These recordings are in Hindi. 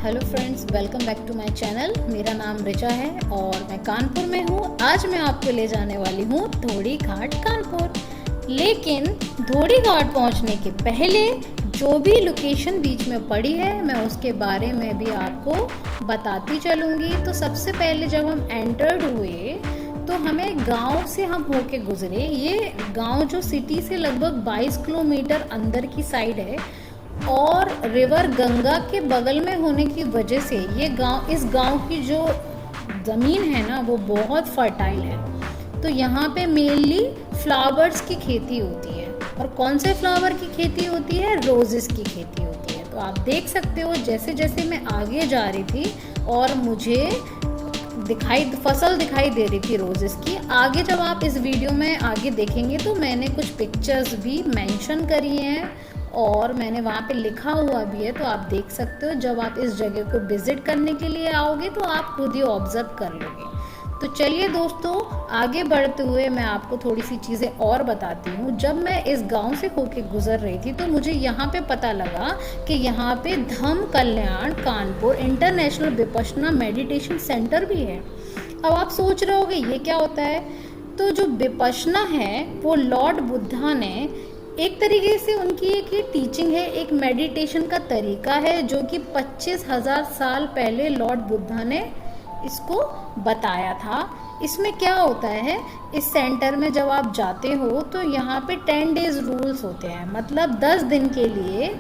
Hello friends, welcome back to my channel. मेरा नाम रिचा है और मैं कानपुर में हूँ। आज मैं आपको ले जाने वाली हूँ धोड़ी घाट कानपुर। लेकिन धोड़ी घाट पहुँचने के पहले जो भी लोकेशन बीच में पड़ी है मैं उसके बारे में भी आपको बताती चलूँगी। तो सबसे पहले जब हम एंटर्ड हुए तो हमें गांव से हम होके गुजरे। ये गांव जो सिटी से लगभग 22 किलोमीटर अंदर की साइड है और रिवर गंगा के बगल में होने की वजह से इस गांव की जो ज़मीन है ना वो बहुत फर्टाइल है। तो यहाँ पे मेनली फ्लावर्स की खेती होती है। और कौन से फ्लावर की खेती होती है? रोजेस की खेती होती है। तो आप देख सकते हो जैसे जैसे मैं आगे जा रही थी और मुझे फसल दिखाई दे रही थी रोजेस की। आगे जब आप इस वीडियो में आगे देखेंगे तो मैंने कुछ पिक्चर्स भी मेंशन करी हैं और मैंने वहाँ पे लिखा हुआ भी है, तो आप देख सकते हो। जब आप इस जगह को विजिट करने के लिए आओगे तो आप खुद ही ऑब्जर्व कर लोगे। तो चलिए दोस्तों, आगे बढ़ते हुए मैं आपको थोड़ी सी चीज़ें और बताती हूँ। जब मैं इस गांव से होके गुजर रही थी तो मुझे यहाँ पे पता लगा कि यहाँ पे Dhamma Kalyan Kanpur international Vipassana meditation centre भी है। अब आप सोच रहे होगे ये क्या होता है। तो जो विपश्यना है वो लॉर्ड बुद्धा ने एक तरीके से उनकी एक टीचिंग है, एक मेडिटेशन का तरीका है जो कि 25,000 साल पहले लॉर्ड बुद्धा ने इसको बताया था। इसमें क्या होता है, इस सेंटर में जब आप जाते हो तो यहाँ पे 10 डेज रूल्स होते हैं। मतलब 10 दिन के लिए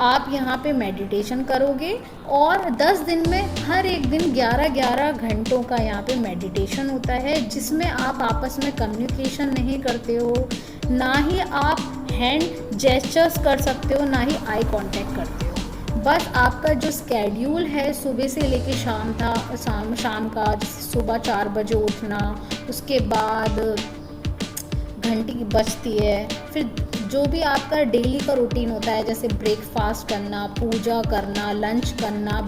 आप यहाँ पे मेडिटेशन करोगे और 10 दिन में हर एक दिन 11-11 घंटों का यहाँ पे मेडिटेशन होता है, जिसमें आप आपस में कम्युनिकेशन नहीं करते हो, ना ही आप हैंड जेस्चर्स कर सकते हो, ना ही आई कांटेक्ट करते हो। बस आपका जो स्केड्यूल है सुबह से लेके शाम का, सुबह 4 बजे उठना, उसके बाद घंटी बजती है, फिर जो भी आपका डेली का रूटीन होता है जैसे ब्रेकफास्ट करना, पूजा करना, लंच करना,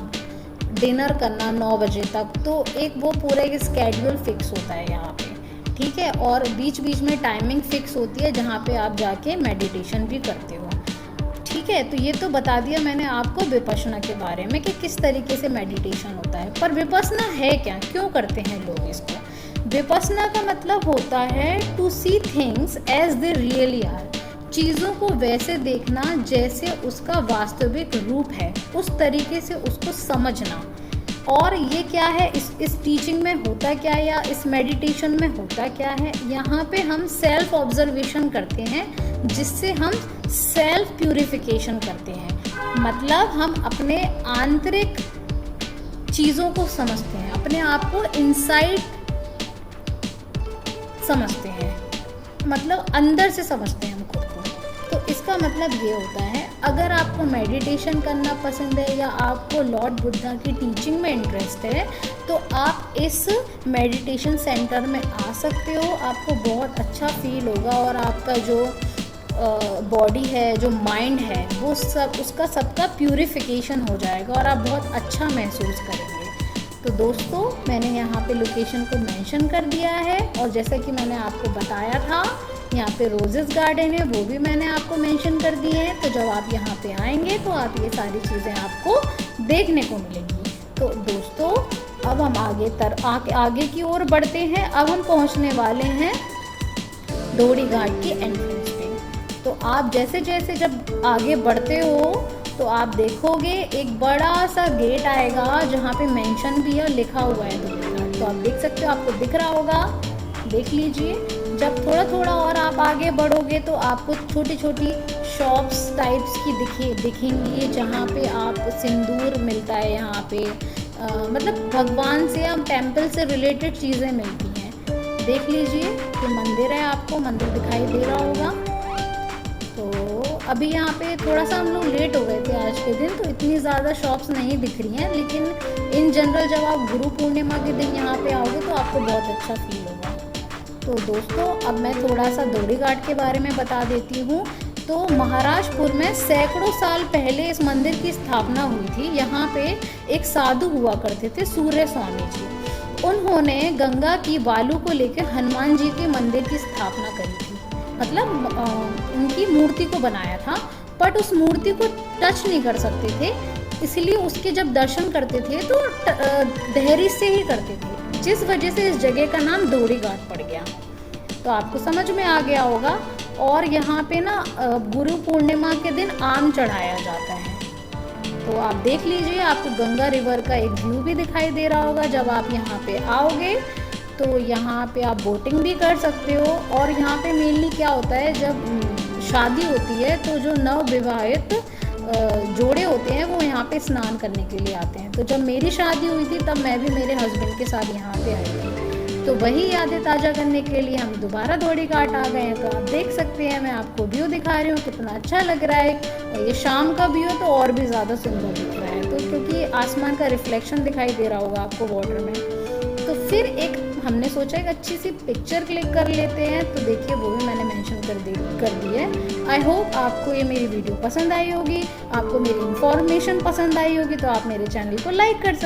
डिनर करना 9 बजे तक। तो एक वो पूरा एक स्केड्यूल फिक्स होता है यहाँ पे, ठीक है। और बीच बीच में टाइमिंग फिक्स होती है जहाँ पे आप जाके मेडिटेशन भी करते हो, ठीक है। तो ये तो बता दिया मैंने आपको विपश्यना के बारे में कि किस तरीके से मेडिटेशन होता है। पर विपश्यना है क्या, क्यों करते हैं लोग इसको? विपश्यना का मतलब होता है to see things as they really are. चीज़ों को वैसे देखना जैसे उसका वास्तविक रूप है, उस तरीके से उसको समझना। और ये क्या है, इस टीचिंग में होता क्या है या इस मेडिटेशन में होता क्या है, यहाँ पे हम सेल्फ ऑब्जर्वेशन करते हैं जिससे हम सेल्फ प्यूरिफिकेशन करते हैं। मतलब हम अपने आंतरिक चीज़ों को समझते हैं, अपने आप को इनसाइड समझते हैं, मतलब अंदर से समझते हैं हम खुद को। तो इसका मतलब ये होता है, अगर आपको मेडिटेशन करना पसंद है या आपको लॉर्ड बुद्धा की टीचिंग में इंटरेस्ट है तो आप इस मेडिटेशन सेंटर में आ सकते हो। आपको बहुत अच्छा फील होगा और आपका जो बॉडी है, जो माइंड है, वो उसका सबका प्यूरिफिकेशन हो जाएगा और आप बहुत अच्छा महसूस करेंगे। तो दोस्तों, मैंने यहाँ पे लोकेशन को मेंशन कर दिया है और जैसा कि मैंने आपको बताया था यहाँ पे रोजेस गार्डन है, वो भी मैंने आपको मेंशन कर दिए हैं। तो जब आप यहाँ पे आएंगे तो आप ये सारी चीज़ें आपको देखने को मिलेंगी। तो दोस्तों, अब हम आगे की ओर बढ़ते हैं। अब हम पहुँचने वाले हैं धोड़ी घाट की एंट्रेंस पे। तो आप जैसे जैसे जब आगे बढ़ते हो तो आप देखोगे एक बड़ा सा गेट आएगा जहाँ पे मेंशन भी है, लिखा हुआ है धोड़ी घाट। तो आप देख सकते हो, आपको दिख रहा होगा, देख लीजिए। जब थोड़ा थोड़ा और आप आगे बढ़ोगे तो आपको छोटी छोटी शॉप्स टाइप्स की दिखेंगी जहाँ पे आप सिंदूर मिलता है, यहाँ पे मतलब भगवान से या टेम्पल से रिलेटेड चीज़ें मिलती हैं। देख लीजिए, ये मंदिर है, आपको मंदिर दिखाई दे रहा होगा। तो अभी यहाँ पे थोड़ा सा हम लोग लेट हो गए थे आज के दिन, तो इतनी ज़्यादा शॉप्स नहीं दिख रही हैं, लेकिन इन जनरल जब आप गुरु पूर्णिमा के दिन यहाँ पे आओगे तो आपको बहुत अच्छा फील होगा। तो दोस्तों, अब मैं थोड़ा सा धोड़ी घाट के बारे में बता देती हूँ। तो महाराजपुर में सैकड़ों साल पहले इस मंदिर की स्थापना हुई थी। यहाँ पे एक साधु हुआ करते थे, सूर्य स्वामी जी। उन्होंने गंगा की बालू को लेकर हनुमान जी के मंदिर की स्थापना करी थी। मतलब उनकी मूर्ति को बनाया था, बट उस मूर्ति को टच नहीं कर सकते थे इसलिए उसके जब दर्शन करते थे तो देहरी से ही करते थे, जिस वजह से इस जगह का नाम धोड़ी घाट पड़ गया। तो आपको समझ में आ गया होगा। और यहाँ पे ना गुरु पूर्णिमा के दिन आम चढ़ाया जाता है। तो आप देख लीजिए, आपको गंगा रिवर का एक व्यू भी दिखाई दे रहा होगा। जब आप यहाँ पे आओगे तो यहाँ पे आप बोटिंग भी कर सकते हो। और यहाँ पे मेनली क्या होता है, जब शादी होती है तो जो नवविवाहित जोड़े होते हैं वो यहाँ पे स्नान करने के लिए आते हैं। तो जब मेरी शादी हुई थी तब मैं भी मेरे हस्बैंड के साथ यहाँ पे आई थी। तो वही यादें ताज़ा करने के लिए हम दोबारा धोड़ी घाट आ गए हैं। तो आप देख सकते हैं, मैं आपको व्यू दिखा रही हूँ, कितना अच्छा लग रहा है। और ये शाम का व्यू तो और भी ज़्यादा सुंदर दिख रहा है, तो क्योंकि आसमान का रिफ्लेक्शन दिखाई दे रहा होगा आपको वाटर में। तो फिर एक हमने सोचा एक अच्छी सी पिक्चर क्लिक कर लेते हैं। तो देखिए, वो भी मैंने मेंशन कर दी है। आई होप आपको ये मेरी वीडियो पसंद आई होगी, आपको मेरी इन्फॉर्मेशन पसंद आई होगी। तो आप मेरे चैनल को लाइक कर सकते हैं।